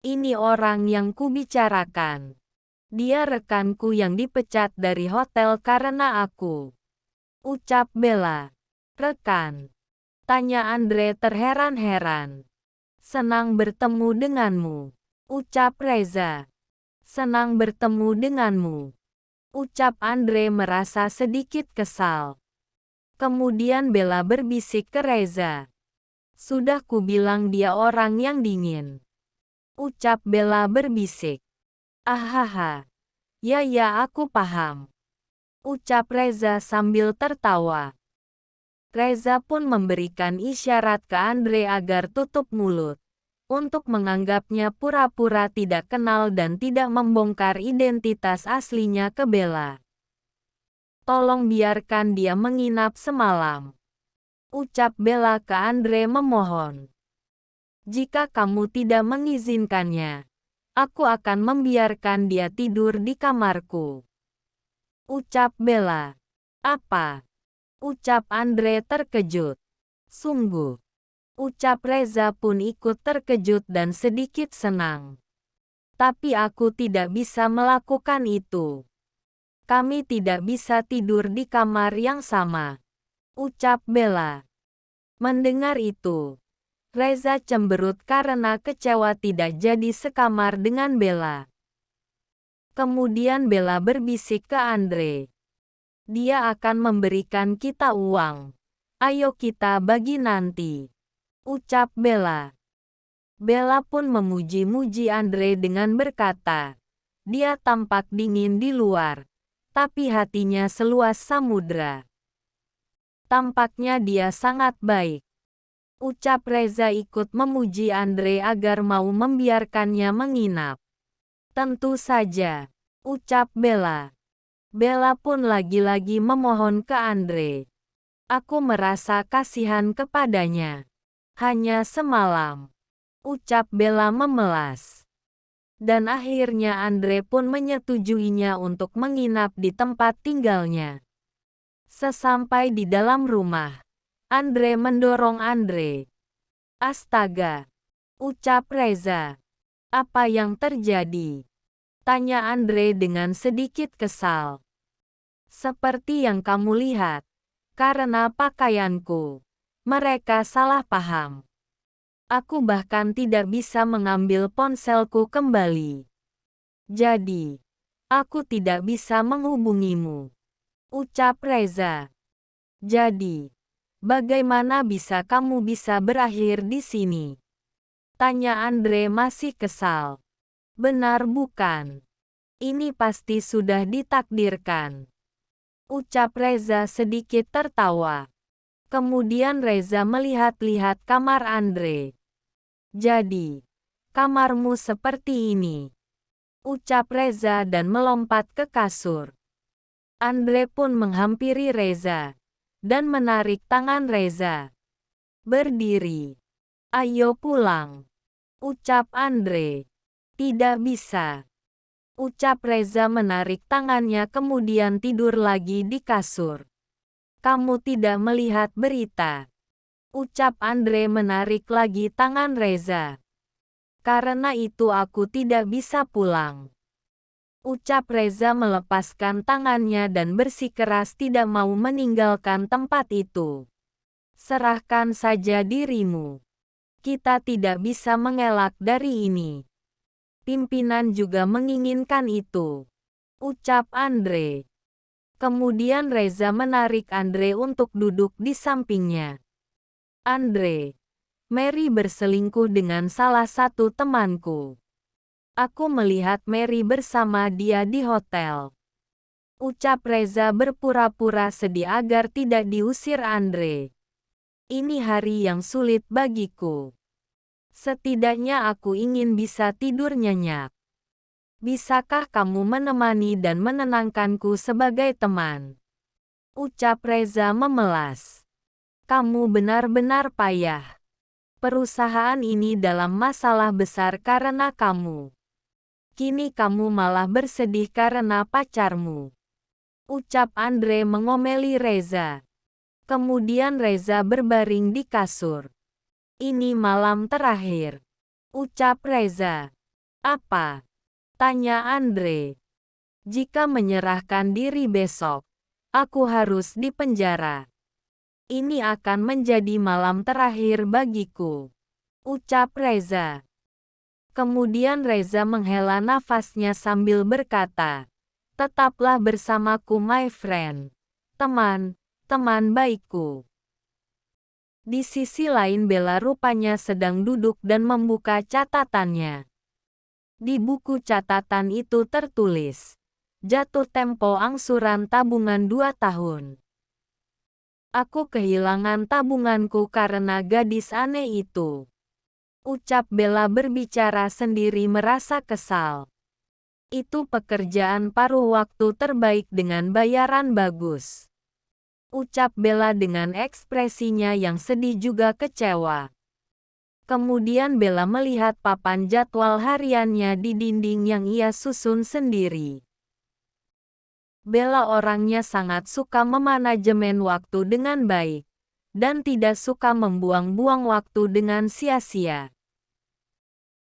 Ini orang yang kubicarakan. Dia rekanku yang dipecat dari hotel karena aku. Ucap Bella. Rekan? Tanya Andre terheran-heran. Senang bertemu denganmu. Ucap Reza. Senang bertemu denganmu. Ucap Andre merasa sedikit kesal. Kemudian Bella berbisik ke Reza. Sudah kubilang dia orang yang dingin. Ucap Bella berbisik. Ahaha. Ya aku paham. Ucap Reza sambil tertawa. Reza pun memberikan isyarat ke Andre agar tutup mulut. Untuk menganggapnya pura-pura tidak kenal dan tidak membongkar identitas aslinya ke Bella. Tolong biarkan dia menginap semalam. Ucap Bella ke Andre memohon. Jika kamu tidak mengizinkannya, aku akan membiarkan dia tidur di kamarku. Ucap Bella. Apa? Ucap Andre terkejut. Sungguh. Ucap Reza pun ikut terkejut dan sedikit senang. Tapi aku tidak bisa melakukan itu. Kami tidak bisa tidur di kamar yang sama. Ucap Bella. Mendengar itu, Reza cemberut karena kecewa tidak jadi sekamar dengan Bella. Kemudian Bella berbisik ke Andre. Dia akan memberikan kita uang. Ayo kita bagi nanti. Ucap Bella. Bella pun memuji-muji Andre dengan berkata, dia tampak dingin di luar, tapi hatinya seluas samudra. Tampaknya dia sangat baik. Ucap Reza ikut memuji Andre agar mau membiarkannya menginap. Tentu saja. Ucap Bella. Bella pun lagi-lagi memohon ke Andre. Aku merasa kasihan kepadanya. Hanya semalam. Ucap Bella memelas. Dan akhirnya Andre pun menyetujuinya untuk menginap di tempat tinggalnya. Sesampai di dalam rumah, Andre mendorong Andre. Astaga. Ucap Reza. Apa yang terjadi? Tanya Andre dengan sedikit kesal. Seperti yang kamu lihat, karena pakaianku, mereka salah paham. Aku bahkan tidak bisa mengambil ponselku kembali. Jadi, aku tidak bisa menghubungimu. Ucap Reza. Jadi, bagaimana bisa kamu bisa berakhir di sini? Tanya Andre masih kesal. Benar bukan? Ini pasti sudah ditakdirkan. Ucap Reza sedikit tertawa. Kemudian Reza melihat-lihat kamar Andre. Jadi, kamarmu seperti ini. Ucap Reza dan melompat ke kasur. Andre pun menghampiri Reza dan menarik tangan Reza. Berdiri. Ayo pulang. Ucap Andre. Tidak bisa. Ucap Reza menarik tangannya kemudian tidur lagi di kasur. Kamu tidak melihat berita. Ucap Andre menarik lagi tangan Reza. Karena itu aku tidak bisa pulang. Ucap Reza melepaskan tangannya dan bersikeras tidak mau meninggalkan tempat itu. Serahkan saja dirimu. Kita tidak bisa mengelak dari ini. Pimpinan juga menginginkan itu. Ucap Andre. Kemudian Reza menarik Andre untuk duduk di sampingnya. Andre. Mary berselingkuh dengan salah satu temanku. Aku melihat Mary bersama dia di hotel. Ucap Reza berpura-pura sedih agar tidak diusir Andre. Ini hari yang sulit bagiku. Setidaknya aku ingin bisa tidur nyenyak. Bisakah kamu menemani dan menenangkanku sebagai teman? Ucap Reza memelas. Kamu benar-benar payah. Perusahaan ini dalam masalah besar karena kamu. Kini kamu malah bersedih karena pacarmu. Ucap Andre mengomeli Reza. Kemudian Reza berbaring di kasur. Ini malam terakhir. Ucap Reza. Apa? Tanya Andre. Jika menyerahkan diri besok, aku harus dipenjara. Ini akan menjadi malam terakhir bagiku, ucap Reza. Kemudian Reza menghela nafasnya sambil berkata, tetaplah bersamaku my friend. Teman baikku. Di sisi lain Bella rupanya sedang duduk dan membuka catatannya. Di buku catatan itu tertulis, jatuh tempo angsuran tabungan 2 tahun. Aku kehilangan tabunganku karena gadis aneh itu. Ucap Bella berbicara sendiri merasa kesal. Itu pekerjaan paruh waktu terbaik dengan bayaran bagus. Ucap Bella dengan ekspresinya yang sedih juga kecewa. Kemudian Bella melihat papan jadwal hariannya di dinding yang ia susun sendiri. Bella orangnya sangat suka memanajemen waktu dengan baik, dan tidak suka membuang-buang waktu dengan sia-sia.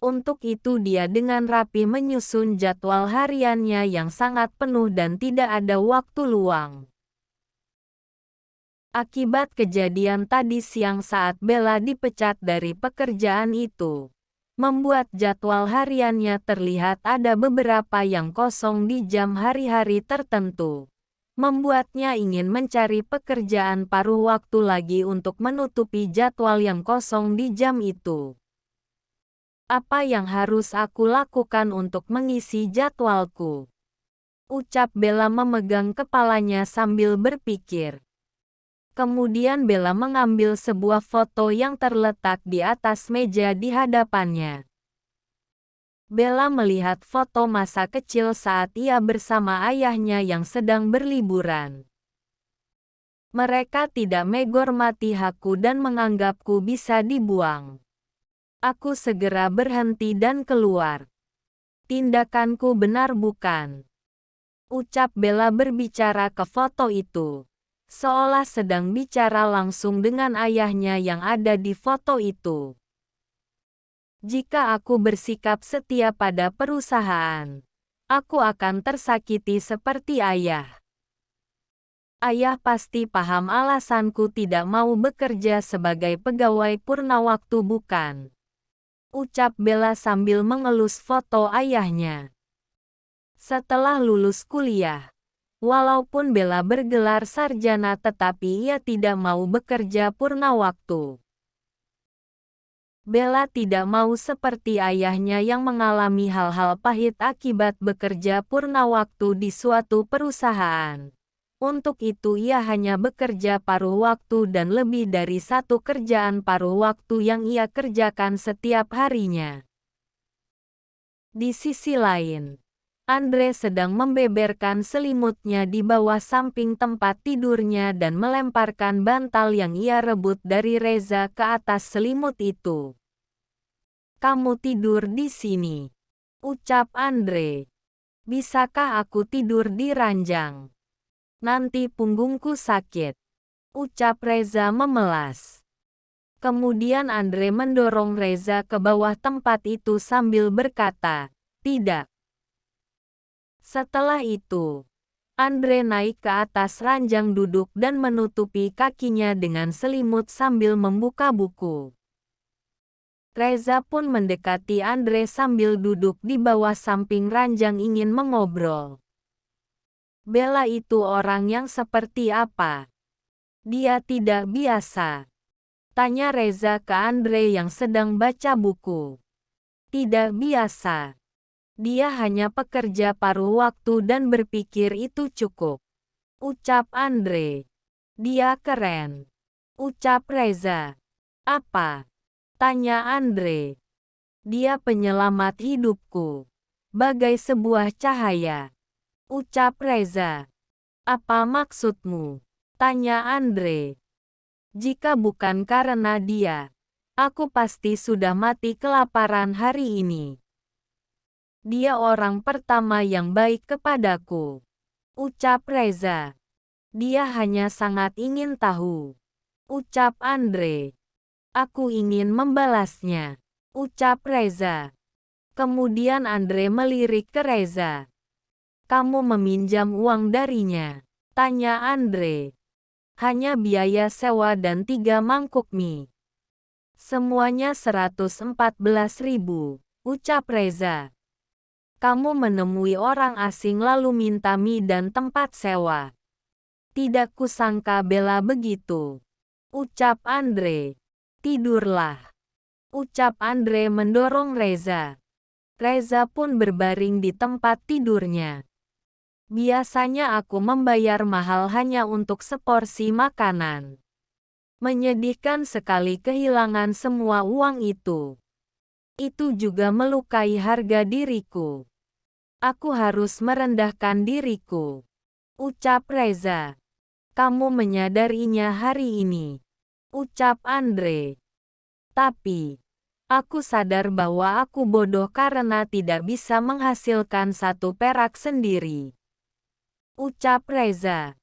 Untuk itu dia dengan rapi menyusun jadwal hariannya yang sangat penuh dan tidak ada waktu luang. Akibat kejadian tadi siang saat Bella dipecat dari pekerjaan itu, membuat jadwal hariannya terlihat ada beberapa yang kosong di jam hari-hari tertentu. Membuatnya ingin mencari pekerjaan paruh waktu lagi untuk menutupi jadwal yang kosong di jam itu. Apa yang harus aku lakukan untuk mengisi jadwalku? Ucap Bella memegang kepalanya sambil berpikir. Kemudian Bella mengambil sebuah foto yang terletak di atas meja di hadapannya. Bella melihat foto masa kecil saat ia bersama ayahnya yang sedang berliburan. Mereka tidak menghormati hakku dan menganggapku bisa dibuang. Aku segera berhenti dan keluar. Tindakanku benar bukan? Ucap Bella berbicara ke foto itu. Seolah sedang bicara langsung dengan ayahnya yang ada di foto itu. Jika aku bersikap setia pada perusahaan, aku akan tersakiti seperti ayah. Ayah pasti paham alasanku tidak mau bekerja sebagai pegawai purnawaktu bukan? Ucap Bella sambil mengelus foto ayahnya. Setelah lulus kuliah, walaupun Bella bergelar sarjana tetapi ia tidak mau bekerja purna waktu. Bella tidak mau seperti ayahnya yang mengalami hal-hal pahit akibat bekerja purna waktu di suatu perusahaan. Untuk itu ia hanya bekerja paruh waktu dan lebih dari satu kerjaan paruh waktu yang ia kerjakan setiap harinya. Di sisi lain, Andre sedang membeberkan selimutnya di bawah samping tempat tidurnya dan melemparkan bantal yang ia rebut dari Reza ke atas selimut itu. Kamu tidur di sini, ucap Andre. Bisakah aku tidur di ranjang? Nanti punggungku sakit, ucap Reza memelas. Kemudian Andre mendorong Reza ke bawah tempat itu sambil berkata, tidak. Setelah itu, Andre naik ke atas ranjang duduk dan menutupi kakinya dengan selimut sambil membuka buku. Reza pun mendekati Andre sambil duduk di bawah samping ranjang ingin mengobrol. Bella itu orang yang seperti apa? Dia tidak biasa. Tanya Reza ke Andre yang sedang baca buku. Tidak biasa. Dia hanya pekerja paruh waktu dan berpikir itu cukup. Ucap Andre. Dia keren. Ucap Reza. Apa? Tanya Andre. Dia penyelamat hidupku. Bagai sebuah cahaya. Ucap Reza. Apa maksudmu? Tanya Andre. Jika bukan karena dia, aku pasti sudah mati kelaparan hari ini. Dia orang pertama yang baik kepadaku. Ucap Reza. Dia hanya sangat ingin tahu. Ucap Andre. Aku ingin membalasnya. Ucap Reza. Kemudian Andre melirik ke Reza. Kamu meminjam uang darinya? Tanya Andre. Hanya biaya sewa dan 3 mangkuk mie. Semuanya 114.000, ucap Reza. Kamu menemui orang asing lalu minta mie dan tempat sewa. Tidak kusangka Bella begitu, ucap Andre. Tidurlah, ucap Andre mendorong Reza. Reza pun berbaring di tempat tidurnya. Biasanya aku membayar mahal hanya untuk seporsi makanan. Menyedihkan sekali kehilangan semua uang itu. Itu juga melukai harga diriku. Aku harus merendahkan diriku, ucap Reza. Kamu menyadarinya hari ini, ucap Andre. Tapi, aku sadar bahwa aku bodoh karena tidak bisa menghasilkan 1 perak sendiri, ucap Reza.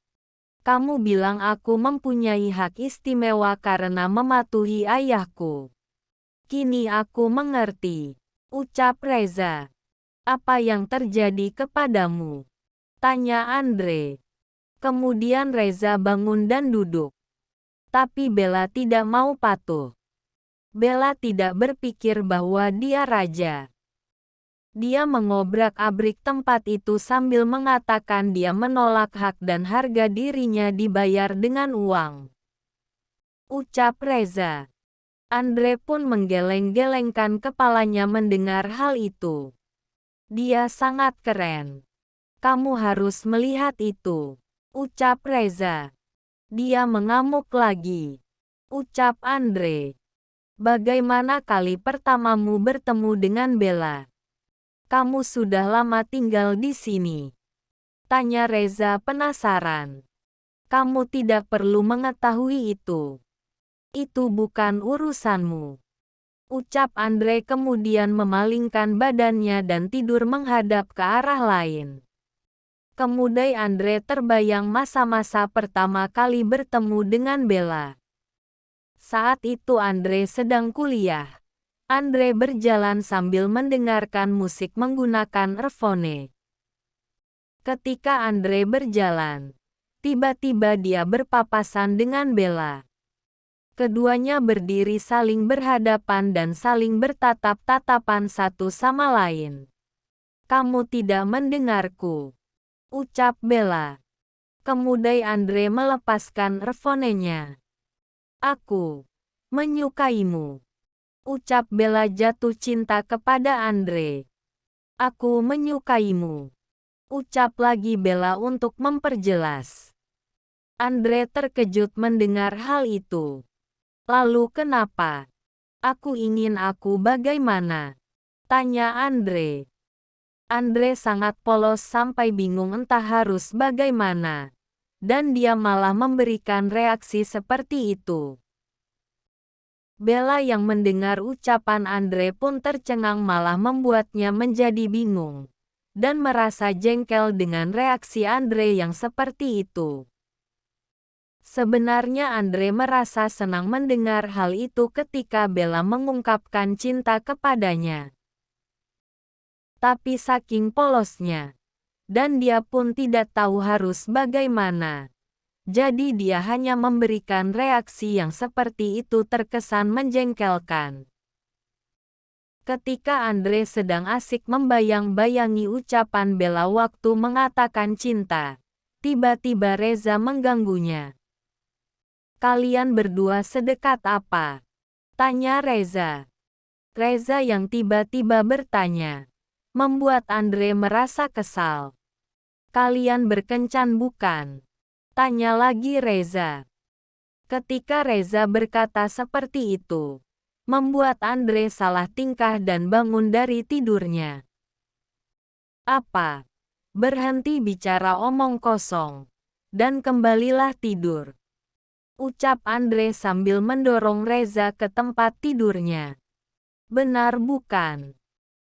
Kamu bilang aku mempunyai hak istimewa karena mematuhi ayahku. Kini aku mengerti, ucap Reza. Apa yang terjadi kepadamu? Tanya Andre. Kemudian Reza bangun dan duduk. Tapi Bella tidak mau patuh. Bella tidak berpikir bahwa dia raja. Dia mengobrak-abrik tempat itu sambil mengatakan dia menolak hak dan harga dirinya dibayar dengan uang, ucap Reza. Andre pun menggeleng-gelengkan kepalanya mendengar hal itu. Dia sangat keren. Kamu harus melihat itu, ucap Reza. Dia mengamuk lagi, ucap Andre. Bagaimana kali pertamamu bertemu dengan Bella? Kamu sudah lama tinggal di sini, tanya Reza penasaran. Kamu tidak perlu mengetahui itu. Itu bukan urusanmu, ucap Andre kemudian memalingkan badannya dan tidur menghadap ke arah lain. Kemudian Andre terbayang masa-masa pertama kali bertemu dengan Bella. Saat itu Andre sedang kuliah. Andre berjalan sambil mendengarkan musik menggunakan earphone. Ketika Andre berjalan, tiba-tiba dia berpapasan dengan Bella. Keduanya berdiri saling berhadapan dan saling bertatap-tatapan satu sama lain. Kamu tidak mendengarku, ucap Bella. Kemudian Andre melepaskan earphone-nya. Aku menyukaimu, ucap Bella jatuh cinta kepada Andre. Aku menyukaimu, ucap lagi Bella untuk memperjelas. Andre terkejut mendengar hal itu. Lalu kenapa? Aku ingin aku bagaimana? Tanya Andre. Andre sangat polos sampai bingung entah harus bagaimana. Dan dia malah memberikan reaksi seperti itu. Bella yang mendengar ucapan Andre pun tercengang malah membuatnya menjadi bingung. Dan merasa jengkel dengan reaksi Andre yang seperti itu. Sebenarnya Andre merasa senang mendengar hal itu ketika Bella mengungkapkan cinta kepadanya. Tapi saking polosnya, dan dia pun tidak tahu harus bagaimana. Jadi dia hanya memberikan reaksi yang seperti itu terkesan menjengkelkan. Ketika Andre sedang asik membayang-bayangi ucapan Bella waktu mengatakan cinta, tiba-tiba Reza mengganggunya. Kalian berdua sedekat apa? Tanya Reza. Reza yang tiba-tiba bertanya, membuat Andre merasa kesal. Kalian berkencan bukan? Tanya lagi Reza. Ketika Reza berkata seperti itu, membuat Andre salah tingkah dan bangun dari tidurnya. Apa? Berhenti bicara omong kosong. Dan kembalilah tidur, ucap Andre sambil mendorong Reza ke tempat tidurnya. Benar bukan?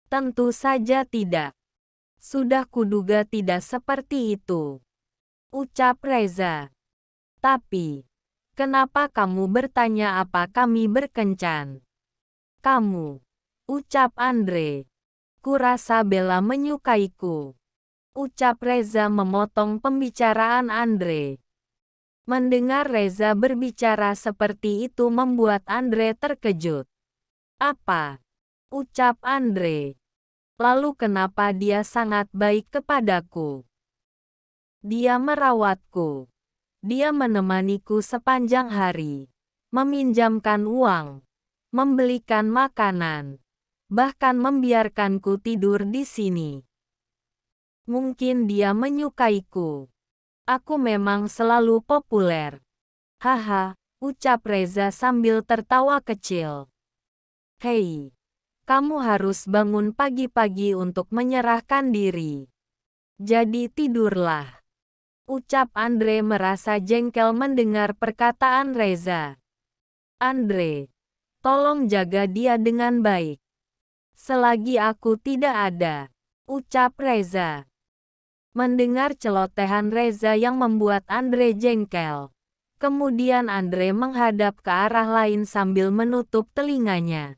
Tentu saja tidak. Sudah kuduga tidak seperti itu, ucap Reza. Tapi, kenapa kamu bertanya apa kami berkencan? Kamu, ucap Andre. Kurasa Bella menyukaiku. Ucap Reza memotong pembicaraan Andre. Mendengar Reza berbicara seperti itu membuat Andre terkejut. Apa? Ucap Andre. Lalu kenapa dia sangat baik kepadaku? Dia merawatku. Dia menemaniku sepanjang hari. Meminjamkan uang. Membelikan makanan. Bahkan membiarkanku tidur di sini. Mungkin dia menyukaiku. Aku memang selalu populer. Haha, ucap Reza sambil tertawa kecil. Hei, kamu harus bangun pagi-pagi untuk menyerahkan diri. Jadi tidurlah. Ucap Andre merasa jengkel mendengar perkataan Reza. Andre, tolong jaga dia dengan baik. Selagi aku tidak ada. Ucap Reza. Mendengar celotehan Reza yang membuat Andre jengkel. Kemudian Andre menghadap ke arah lain sambil menutup telinganya.